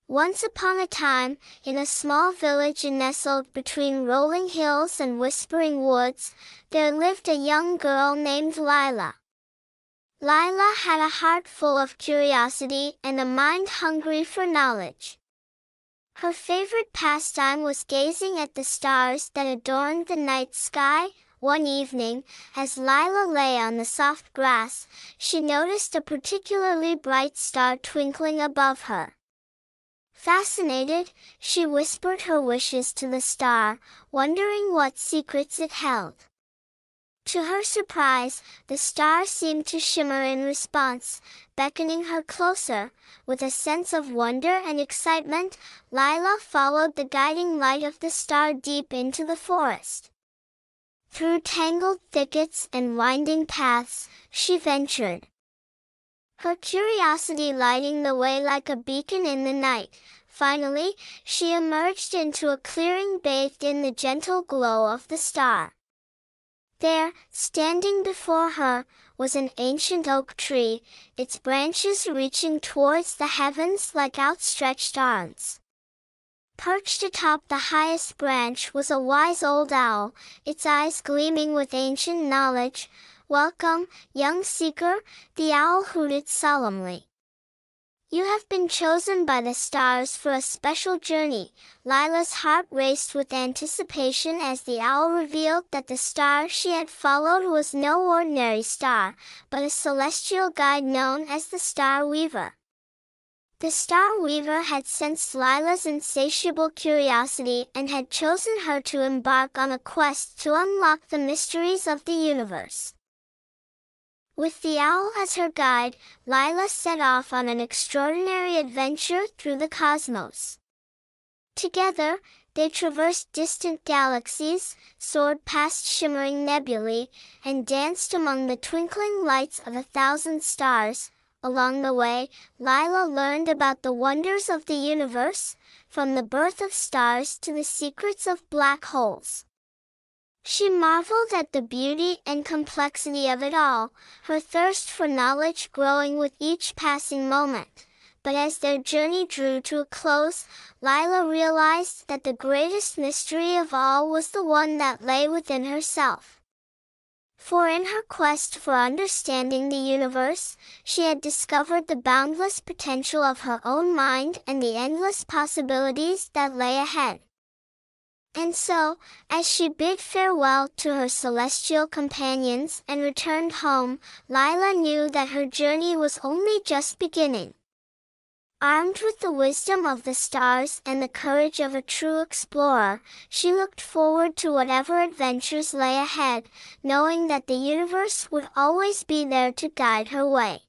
Once upon a time, in a small village nestled between rolling hills and whispering woods, there lived a young girl named Lila. Lila had a heart full of curiosity and a mind hungry for knowledge. Her favorite pastime was gazing at the stars that adorned the night sky. One evening, as Lila lay on the soft grass, she noticed a particularly bright star twinkling above her. Fascinated, she whispered her wishes to the star, wondering what secrets it held. To her surprise, the star seemed to shimmer in response, beckoning her closer. With a sense of wonder and excitement, Lila followed the guiding light of the star deep into the forest. Through tangled thickets and winding paths, she ventured, her curiosity lighting the way like a beacon in the night. Finally, she emerged into a clearing bathed in the gentle glow of the star. There, standing before her, was an ancient oak tree, its branches reaching towards the heavens like outstretched arms. Perched atop the highest branch was a wise old owl, its eyes gleaming with ancient knowledge. "Welcome, young seeker," the owl hooted solemnly. "You have been chosen by the stars for a special journey." Lila's heart raced with anticipation as the owl revealed that the star she had followed was no ordinary star, but a celestial guide known as the Star Weaver. The Star Weaver had sensed Lila's insatiable curiosity and had chosen her to embark on a quest to unlock the mysteries of the universe. With the owl as her guide, Lila set off on an extraordinary adventure through the cosmos. Together, they traversed distant galaxies, soared past shimmering nebulae, and danced among the twinkling lights of 1,000 stars. Along the way, Lila learned about the wonders of the universe, from the birth of stars to the secrets of black holes. She marveled at the beauty and complexity of it all, her thirst for knowledge growing with each passing moment. But as their journey drew to a close, Lila realized that the greatest mystery of all was the one that lay within herself. For in her quest for understanding the universe, she had discovered the boundless potential of her own mind and the endless possibilities that lay ahead. And so, as she bid farewell to her celestial companions and returned home, Lila knew that her journey was only just beginning. Armed with the wisdom of the stars and the courage of a true explorer, she looked forward to whatever adventures lay ahead, knowing that the universe would always be there to guide her way.